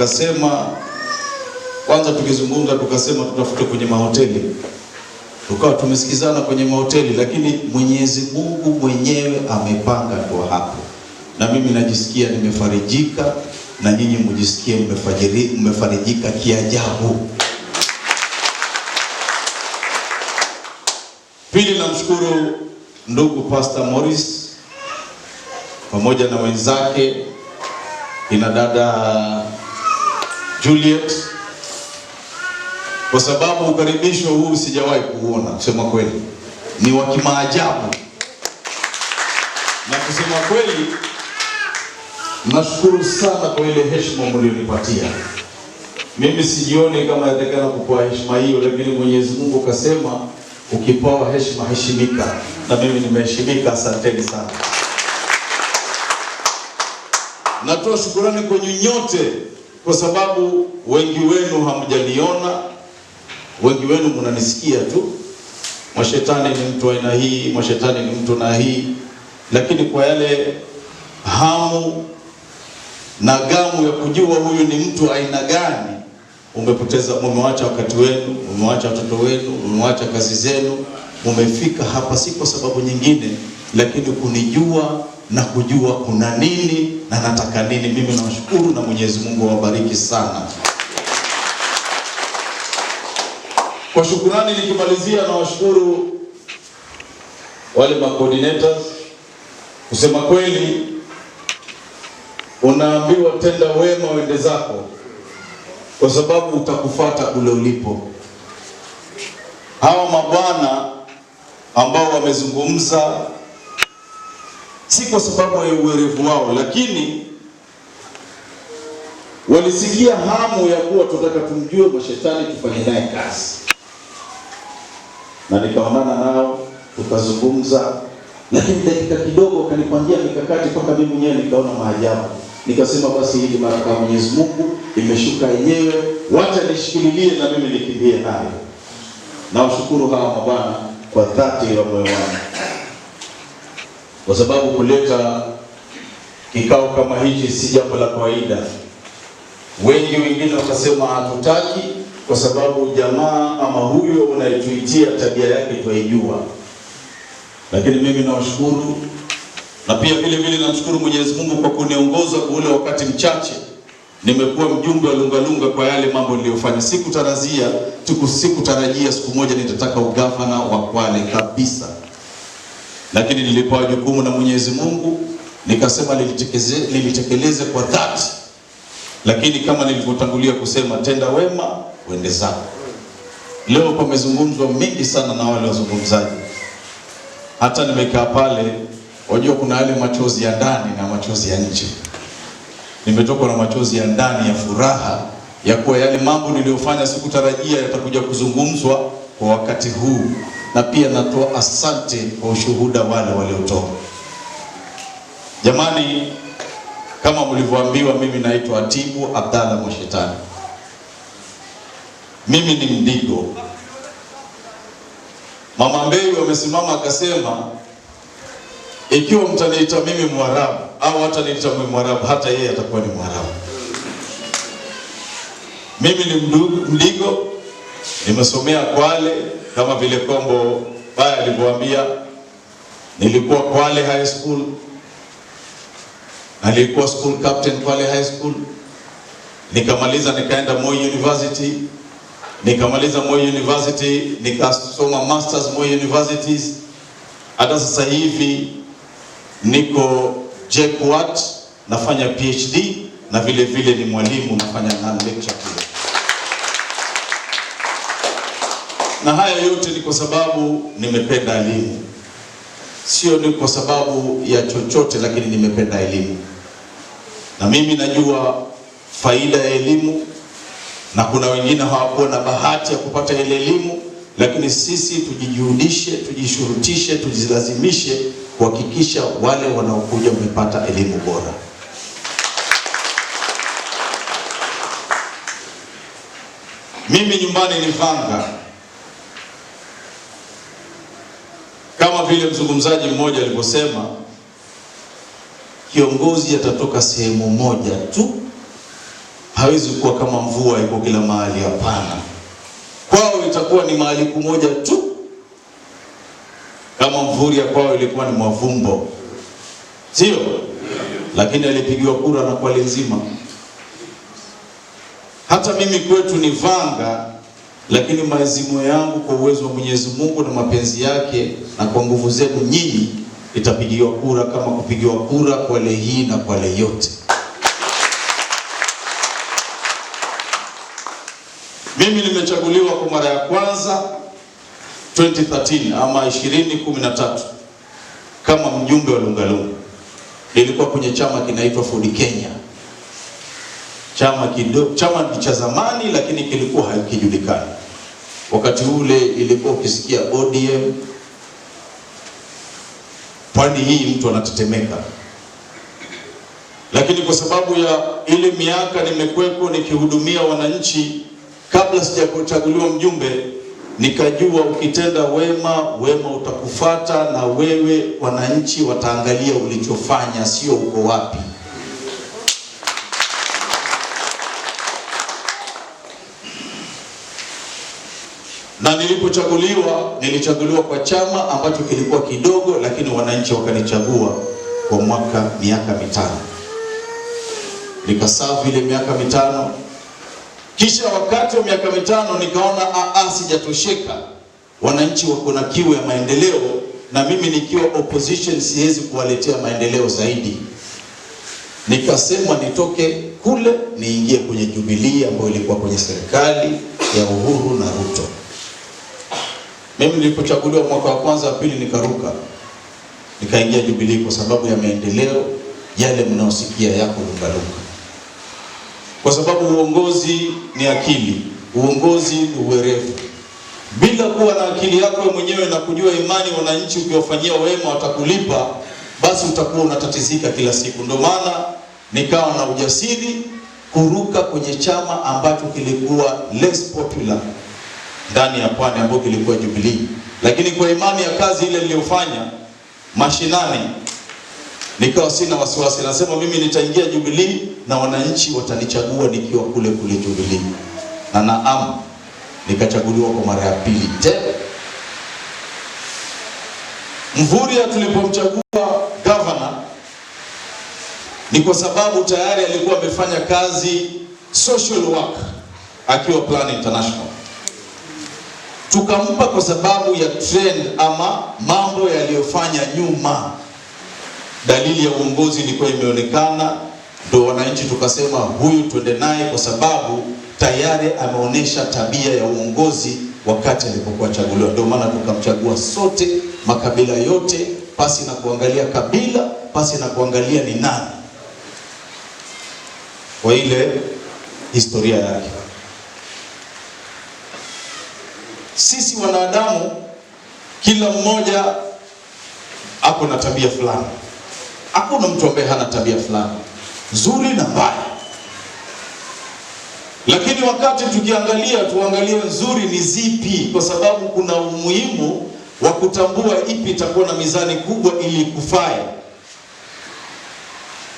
wakasema, kwanza tukizungumza tukasema tutafute kwenye mahoteli, tukawa tumesikizana kwenye mahoteli, lakini Mwenyezi Mungu mwenyewe amepanga kwa hapo, na mimi najisikia nimefarijika, na nyinyi mjisikie mmefarijika kiajabu. Pili, namshukuru ndugu Pastor Morris pamoja na wenzake, ina dada Juliet, kwa sababu ukaribisho huu sijawahi kuona, kusema kweli ni wa kimaajabu. Na kusema kweli nashukuru sana kwa ile heshima mlionipatia. Mimi sijioni kama yatakana kupewa heshima hiyo, lakini Mwenyezi Mungu kasema ukipewa heshima heshimika, na mimi nimeheshimika. Asanteni sana. Natoa shukrani kwa nyote, kwa sababu wengi wenu hamjaniona, wengi wenu mnanisikia tu. Mashetani ni mtu aina hii, mashetani ni mtu na hii, lakini kwa yale hamu na gamu ya kujua huyu ni mtu aina gani, umewacha wakati wenu, umewacha watoto wenu, umewacha kazi zenu, umefika hapa si kwa sababu nyingine, lakini kunijua na kujua kuna nini na nataka nini. Mimi nawashukuru na Mwenyezi Mungu awabariki sana. Kwa shukrani nikimalizia, na washukuru wale coordinators. Kusema kweli, unaambiwa tenda wema wende zako, kwa sababu utakufuata kule ulipo. Hawa mabwana ambao wamezungumza si kwa sababu ya uwerevu wao, lakini walisikia hamu ya kuwa tunataka tumjue Mashetani, tufanye naye kazi. Na nikaonana nao tukazungumza, lakini dakika kidogo kanipangia mikakati mpaka mimi mwenyewe nikaona maajabu. Nikasema basi hili baraka ya Mwenyezi Mungu imeshuka yenyewe, wacha nishikililie na mimi nikimbie nayo. Na washukuru hawa mabwana kwa dhati ya moyo wangu, kwa sababu kuleta kikao kama hichi si jambo la kawaida. Wengi wengine wakasema hatutaki kwa sababu jamaa ama huyo unaituitia tabia yake tuijua. Lakini mimi nawashukuru, na pia vile vile namshukuru Mwenyezi Mungu kwa kuniongoza kwa ule wakati mchache nimekuwa mjumbe wa Lungalunga kwa yale mambo niliyofanya. Sikutarajia siku moja nitataka ugavana wa Kwale kabisa, lakini nilipewa jukumu na Mwenyezi Mungu, nikasema nilitekeleze kwa dhati. Lakini kama nilivyotangulia kusema, tenda wema uende zako. Leo pamezungumzwa mengi sana na wale wazungumzaji, hata nimekaa pale, wajua kuna yale machozi ya ndani na machozi ya nje. Nimetoka na machozi ya ndani ya furaha ya kuwa yale mambo niliyofanya sikutarajia yatakuja kuzungumzwa kwa wakati huu, na pia natoa asante kwa ushuhuda wale waliotoa. Jamani, kama mlivyoambiwa, mimi naitwa Atibu Abdalla Mwashetani. Mimi ni Mdigo. Mama Mbei wamesimama akasema, ikiwa mtaniita mimi Mwarabu au hata niita mimi Mwarabu, hata yeye atakuwa ni Mwarabu. Mimi ni Mdigo, nimesomea Kwale kama vile Kombo Baya alivyoambia. Nilikuwa Kwale High School, nilikuwa school captain Kwale High School. Nikamaliza nikaenda Moi University. Nikamaliza Moi University, nikasoma masters Moi Universities. Hata sasa hivi niko JKUAT nafanya PhD, na vile vile ni mwalimu nafanya lecture kule. Na haya yote ni kwa sababu nimependa elimu. Sio ni kwa sababu ya chochote, lakini nimependa elimu. Na mimi najua faida ya elimu, na kuna wengine hawakuwa na bahati ya kupata ile elimu, lakini sisi tujijuhudishe, tujishurutishe, tujilazimishe kuhakikisha wale wanaokuja wamepata elimu bora. Mimi nyumbani ni Vanga. Kama vile mzungumzaji mmoja alivyosema, kiongozi atatoka sehemu moja tu, hawezi kuwa kama mvua iko kila mahali, hapana. Kwao itakuwa ni mahali kumoja tu, kama Mvurya kwao ilikuwa ni Mwavumbo, sio? Lakini alipigiwa kura na Kwale nzima. Hata mimi kwetu ni Vanga, lakini maazimio yangu kwa uwezo wa Mwenyezi Mungu na mapenzi yake na kwa nguvu zenu nyinyi itapigiwa kura kama kupigiwa kura Kwale hii na Kwale yote. Mimi nimechaguliwa kwa mara ya kwanza 2013 ama 2013 kama mjumbe wa Lungalunga. Nilikuwa kwenye chama kinaitwa Ford Kenya. Chama ni cha zamani lakini kilikuwa hakijulikani. Wakati ule ilikuwa ukisikia ODM, pwani hii mtu anatetemeka. Lakini kwa sababu ya ile miaka nimekweko nikihudumia wananchi, kabla sijachaguliwa mjumbe, nikajua ukitenda wema, wema utakufuata, na wewe wananchi wataangalia ulichofanya, sio uko wapi. Na nilichaguliwa kwa chama ambacho kilikuwa kidogo, lakini wananchi wakanichagua kwa miaka mitano. Nikasafu ile miaka mitano. Kisha wakati wa miaka mitano nikaona sijatosheka. Wananchi wako na kiu ya maendeleo, na mimi nikiwa opposition siwezi kuwaletea maendeleo zaidi. Nikasema nitoke kule niingie kwenye Jubilee ambayo ilikuwa kwenye serikali ya Uhuru na Ruto. Mimi nilipochaguliwa mwaka wa kwanza, pili nikaruka. Nikaingia Jubilee kwa sababu ya maendeleo yale mnaosikia yako Lungalunga. Kwa sababu uongozi ni akili, uongozi ni uwerevu. Bila kuwa na akili yako mwenyewe na kujua imani wananchi ukiwafanyia wema watakulipa, basi utakuwa unatatizika kila siku. Ndio maana nikawa na ujasiri kuruka kwenye chama ambacho kilikuwa less popular ndani ya pwani, ambacho kilikuwa Jubilee. Lakini kwa imani ya kazi ile niliyofanya mashinani, nikawa sina wasiwasi. Nasema mimi nitaingia Jubilee na wananchi watanichagua nikiwa kule Jubilee. Na naam, nikachaguliwa kwa mara ya pili tena. Mvurya tulipomchagua governor ni kwa sababu tayari alikuwa amefanya kazi social work akiwa Plan International. Tukampa kwa sababu ya trend ama mambo yaliyofanya nyuma. Dalili ya uongozi ilikuwa imeonekana, ndio wananchi tukasema huyu twende naye kwa sababu tayari ameonesha tabia ya uongozi wakati alipokuwa chaguliwa. Ndio maana tukamchagua sote, makabila yote, pasi na kuangalia kabila, pasi na kuangalia ni nani, kwa ile historia yake. Sisi wanadamu kila mmoja ako na tabia fulani. Hakuna mtu ambaye hana tabia fulani, nzuri na mbaya. Lakini wakati tukiangalia, tuangalie nzuri ni zipi, kwa sababu kuna umuhimu wa kutambua ipi itakuwa na mizani kubwa ili kufae.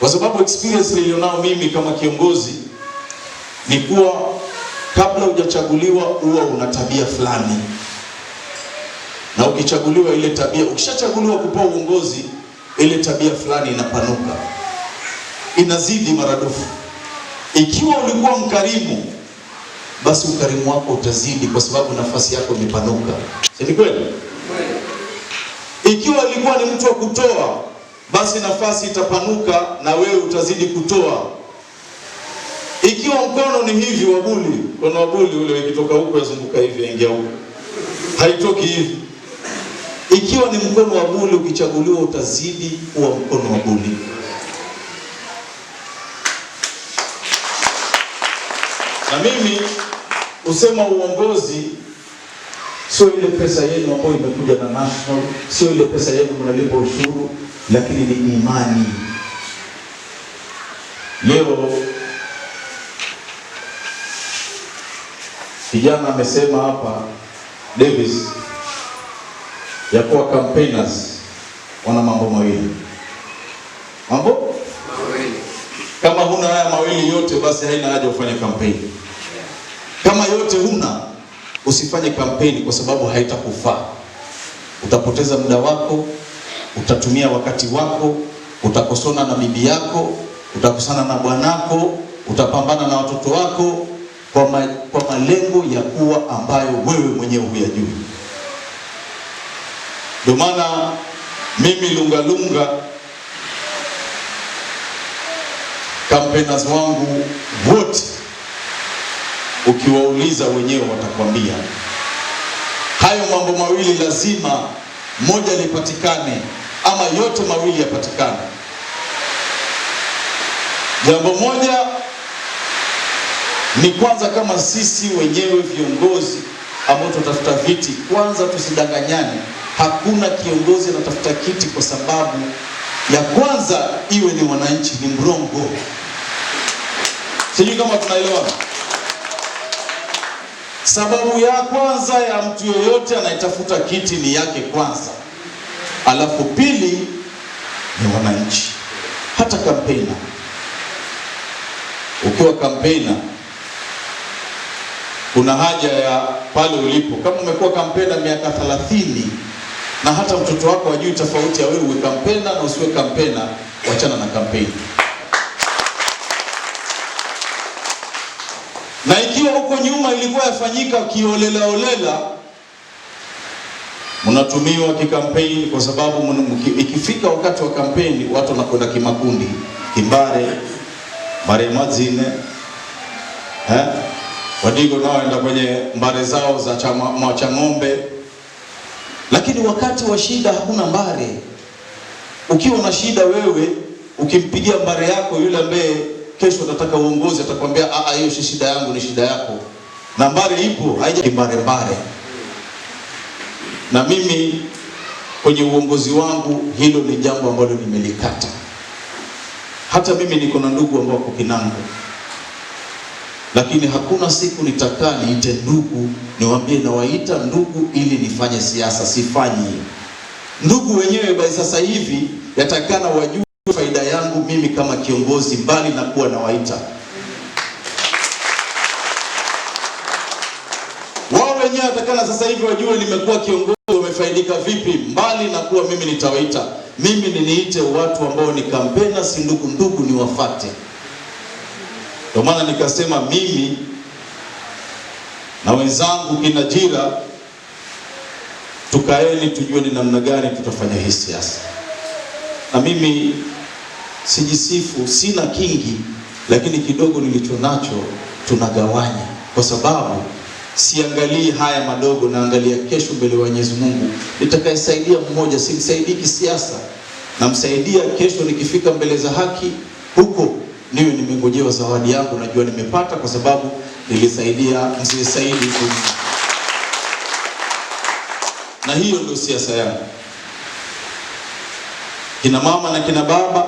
Kwa sababu experience nilionao mimi kama kiongozi ni kuwa kabla hujachaguliwa huwa una tabia fulani. Na ukichaguliwa ile tabia, ukishachaguliwa kupewa uongozi, ile tabia fulani inapanuka, inazidi maradufu. Ikiwa ulikuwa mkarimu, basi ukarimu wako utazidi kwa sababu nafasi yako imepanuka. Si kweli? Ikiwa ulikuwa ni mtu wa kutoa, basi nafasi itapanuka na wewe utazidi kutoa. Ikiwa mkono ni hivi wabuli, mkono wabuli ule ukitoka huko yazunguka hivi yaingia huko, haitoki hivi. Ikiwa ni mkono wa buli, ukichaguliwa utazidi kuwa mkono wa buli. Na mimi usema uongozi sio ile pesa yenu ambayo imekuja na national, sio ile pesa yenu mnalipa ushuru, lakini ni imani. Leo kijana amesema hapa Davis ya kuwa campaigners wana mambo mawili. Kama huna haya mawili yote, basi haina haja ufanye kampeni. Kama yote huna, usifanye kampeni, kwa sababu haitakufaa. Utapoteza muda wako, utatumia wakati wako, utakosana na bibi yako, utakosana na bwanako, utapambana na watoto wako kwa malengo ya kuwa ambayo wewe mwenyewe huyajui. Ndio maana mimi Lungalunga, campaigners wangu wote ukiwauliza wenyewe watakwambia hayo mambo mawili lazima moja lipatikane, ama yote mawili yapatikane. Jambo moja ni kwanza, kama sisi wenyewe viongozi ambao tutafuta viti, kwanza tusidanganyane. Hakuna kiongozi anatafuta kiti kwa sababu ya kwanza iwe ni wananchi, ni mrongo. Sijui kama tunaelewana. Sababu ya kwanza ya mtu yoyote anayetafuta kiti ni yake kwanza, alafu pili ni wananchi. Hata kampeni, ukiwa kampeni kuna haja ya pale ulipo, kama umekuwa kampeni miaka 30 na hata mtoto wako hajui tofauti ya wewe uwe kampeni na usiwe kampeni, wachana na kampeni. Na ikiwa huko nyuma ilikuwa yafanyika kiolela olela, mnatumiwa kikampeni, kwa sababu ikifika wakati wa kampeni watu wanakwenda kimakundi, kimbare, maremazine, wadigo nao waenda kwenye mbare zao za cha ng'ombe. Lakini wakati wa shida hakuna mbare. Ukiwa na shida wewe, ukimpigia mbare yako, yule ambaye kesho nataka uongozi atakwambia hiyo si shida yangu, ni shida yako. Na mbare ipo, haija mbare. Na mimi kwenye uongozi wangu hilo ni jambo ambalo nimelikata. Hata mimi niko na ndugu ambao wako Kinango, lakini hakuna siku nitakaa niite ndugu niwaambie na waita ndugu ili nifanye siasa. Sifanyi. Ndugu wenyewe by sasa hivi yatakana wajue faida yangu mimi kama kiongozi, mbali na kuwa na waita. Wao wenyewe yatakana sasa hivi wajue nimekuwa kiongozi, wamefaidika vipi, mbali na kuwa mimi nitawaita. Mimi niite watu ambao ni kampeni, si ndugu niwafate. Ndio maana nikasema mimi na wenzangu kinajira, tukaeni tujue ni namna gani tutafanya hii siasa. Na mimi sijisifu, sina kingi, lakini kidogo nilicho nacho tunagawanya, kwa sababu siangalii haya madogo, naangalia kesho mbele ya Mwenyezi Mungu. Nitakayesaidia mmoja, simsaidii kisiasa, namsaidia kesho nikifika mbele za haki, huko niwe nimengojewa zawadi yangu, najua nimepata, kwa sababu nilisaidia mzee Saidi huko. Na hiyo ndio siasa yangu. Kina mama na kina baba,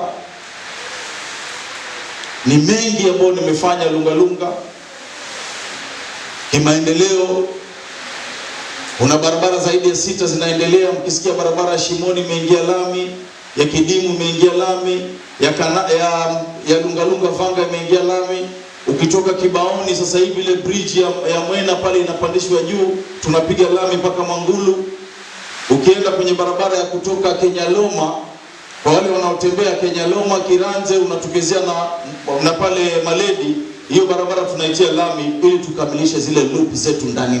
ni mengi ambayo nimefanya Lungalunga kimaendeleo. Kuna barabara zaidi ya 6 zinaendelea. Mkisikia barabara ya Shimoni imeingia lami, ya Kidimu imeingia lami, ya Lungalunga Vanga imeingia lami. Ukitoka Kibaoni sasa hivi ile bridge ya Mwena pale inapandishwa juu, tunapiga lami mpaka Mangulu. Ukienda kwenye barabara ya kutoka Kenyaloma, kwa wale wanaotembea Kenyaloma Kiranze, unatokezea na pale Maledi, hiyo barabara tunaitia lami ili tukamilishe zile loop zetu ndani.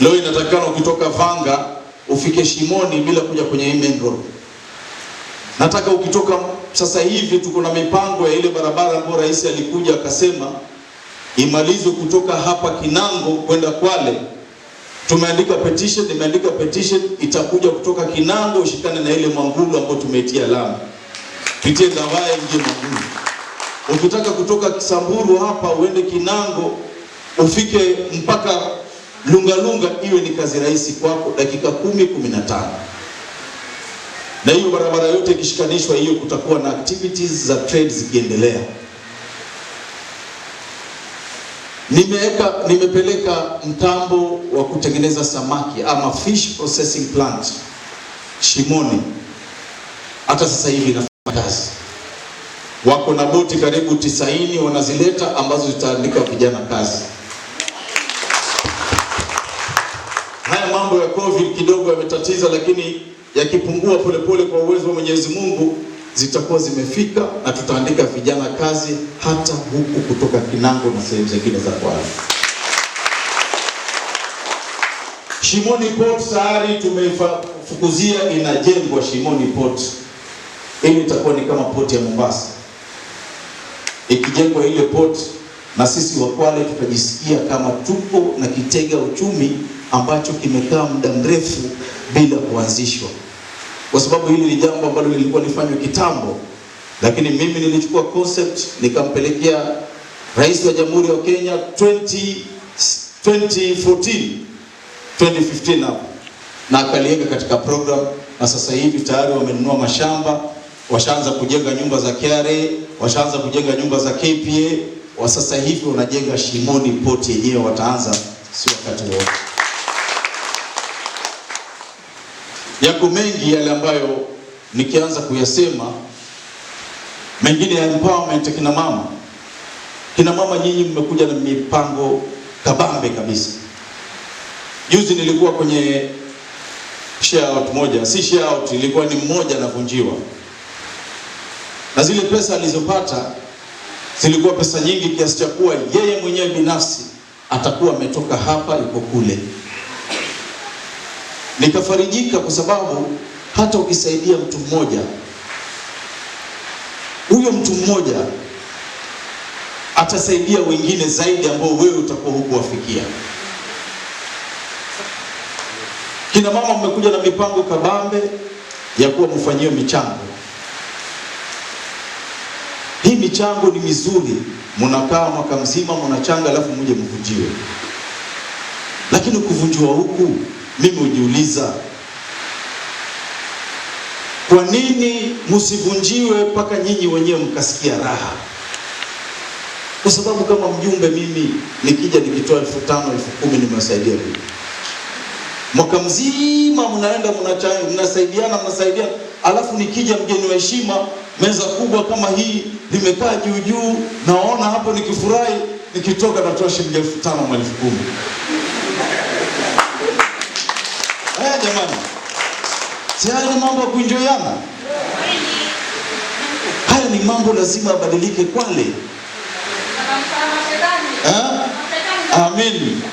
Leo inatakana ukitoka Vanga ufike Shimoni bila kuja kwenye main road. Nataka ukitoka sasa hivi, tuko na mipango ya ile barabara ambayo rais alikuja akasema imalizwe kutoka hapa Kinango kwenda Kwale. Nimeandika petition itakuja kutoka Kinango ushikane na ile Mangulu ambayo tumeitia lami. Pitie Ndavaye nje Mangulu. Ukitaka kutoka Kisamburu hapa uende Kinango ufike mpaka Lungalunga, iwe ni kazi rahisi kwako, dakika 10-15. Na hiyo barabara yote ikishikanishwa, hiyo kutakuwa na activities za trade zikiendelea. Nimepeleka mtambo wa kutengeneza samaki ama fish processing plant Shimoni. Hata sasa hivi inafanya kazi. wako na boti karibu 90 wanazileta ambazo zitaandika vijana kazi. Haya mambo ya COVID kidogo yametatiza, lakini yakipungua polepole kwa uwezo wa Mwenyezi Mungu zitakuwa zimefika na tutaandika vijana kazi hata huku kutoka Kinango na sehemu zingine za Kwale. Shimoni Port tayari tumefukuzia, inajengwa Shimoni Port. Ili itakuwa ni kama port ya Mombasa. Ikijengwa ile port, na sisi wa Kwale tutajisikia kama tuko na kitega uchumi ambacho kimekaa muda mrefu bila kuanzishwa. Kwa sababu hili ni jambo ambalo lilikuwa lifanywe kitambo, lakini mimi nilichukua concept nikampelekea Rais wa Jamhuri ya Kenya 2015 hapo, na akaliweka katika program, na sasa hivi tayari wamenunua mashamba, washaanza kujenga nyumba za KRA, washaanza kujenga nyumba za KPA, wa sasa hivi wanajenga Shimoni Port yenyewe, wataanza si wakati wote. Yako mengi yale ambayo nikianza kuyasema, mengine ya empowerment kina mama. Kina mama nyinyi mmekuja na mipango kabambe kabisa. Juzi nilikuwa kwenye share out moja, si share out, ilikuwa ni mmoja anavunjiwa. Na zile pesa alizopata zilikuwa pesa nyingi kiasi cha kuwa yeye mwenyewe binafsi atakuwa ametoka hapa yuko kule. Nikafarijika kwa sababu hata ukisaidia mtu mmoja, huyo mtu mmoja atasaidia wengine zaidi ambao wewe utakuwa hukuwafikia. Kina mama mmekuja na mipango kabambe ya kuwa mfanyie michango. Hii michango ni mizuri, mnakaa mwaka mzima mnachanga alafu muje mvunjiwe. Lakini kuvunjiwa huku, mimi hujiuliza, kwa nini msivunjiwe mpaka nyinyi wenyewe mkasikia raha? Kwa sababu kama mjumbe mimi nikija nikitoa 5,000 10,000 nimewasaidia vipi? Mwaka mzima mnaenda mnasaidiana, alafu nikija mgeni wa heshima, meza kubwa kama hii limekaa juu juu, naona hapo nikifurahi, nikitoka natoa shilingi 5,000 ama 10,000. Jamani, si haya ni mambo ya kuenjoyana? Haya ni mambo lazima yabadilike Kwale.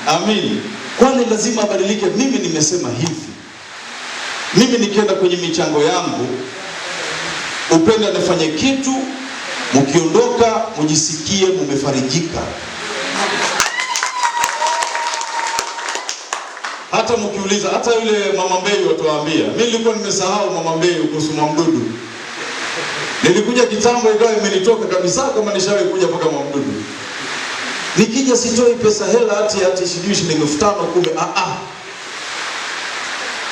Amen. Kwale lazima abadilike. Mimi nimesema hivi, mimi nikienda kwenye michango yangu, upenda nifanye kitu, mkiondoka mjisikie mmefarijika. Hata mkiuliza, hata yule Mama Mbeyu watawaambia, mimi nilikuwa nimesahau Mama Mbeyu kuhusu Mwamdudu. Nilikuja kitambo ikawa imenitoka kabisa kama nishawahi kuja mpaka Mwamdudu. Nikija sitoi pesa hela hati sijui shilingi 5,000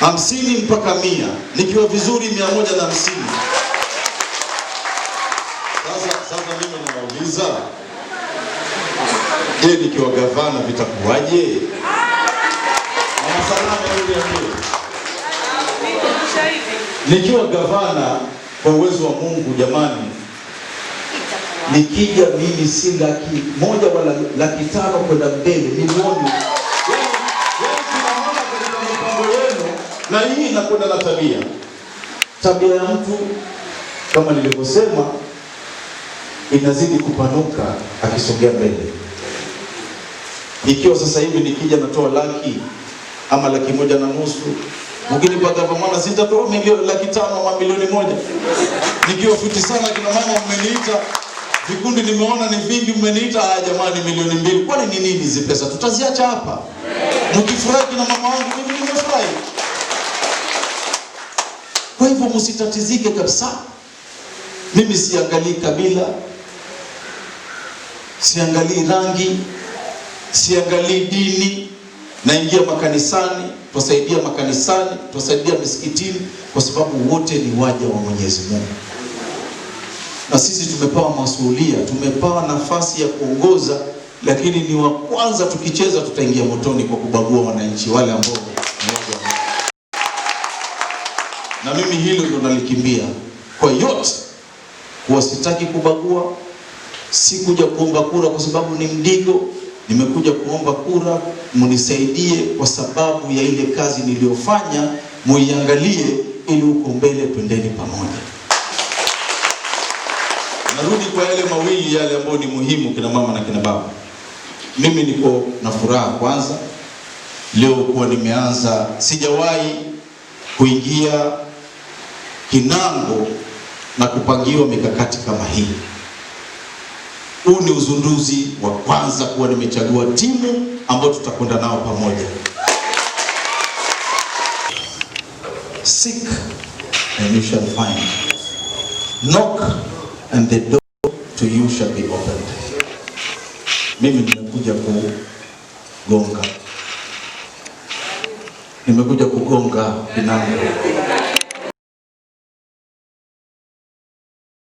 10,000, 50 mpaka 100, nikiwa vizuri 150. Sasa mimi ninauliza, je, nikiwa gavana vitakuwaje? Nikiwa gavana kwa uwezo wa Mungu jamani, nikija mimi si 100,000 wala 500,000 kwenda mbele, milioni. Tunaona katika mipango yenu, na hii inakwenda na tabia ya mtu kama nilivyosema inazidi kupanuka akisogea mbele. Ikiwa sasa hivi nikija natoa 100,000 ama 1,150,000, mkinipa gavana sitatoa 1,500,000 ama 1,000,000. Nikiwa fiti sana kina mama mmeniita, vikundi nimeona ni vingi mmeniita, jamani 2,000,000. Kwani ni nini hizi pesa? Tutaziacha hapa. Mkifurahi kina mama wangu, mimi nimefurahi. Kwa hivyo msitatizike kabisa. Mimi siangalii kabila, siangalii rangi, siangalii dini. Naingia makanisani, tusaidia makanisani, tusaidia misikitini, kwa sababu wote ni waja wa Mwenyezi Mungu. Na sisi tumepewa masuhulia, tumepewa nafasi ya kuongoza, lakini ni wa kwanza tukicheza tutaingia motoni kwa kubagua wananchi wale ambao na mimi hilo ndo nalikimbia kwa yote. Kwa sitaki kubagua, sikuja kuomba kura kwa sababu ni Mdigo, nimekuja kuomba kura munisaidie kwa sababu ya ile kazi niliyofanya, muiangalie ili uko mbele twendeni pamoja. Narudi kwa yale mawili yale ambayo ni muhimu, kina mama na kina baba. Mimi niko na furaha kwanza leo kuwa nimeanza, sijawahi kuingia kinango na kupangiwa mikakati kama hii. Huu ni uzinduzi wa kwanza kuwa nimechagua timu ambayo tutakwenda nao pamoja. Seek and you shall find. Knock and the door to you shall be opened. Mimi nimekuja kugonga. Nimekuja kugonga binadamu.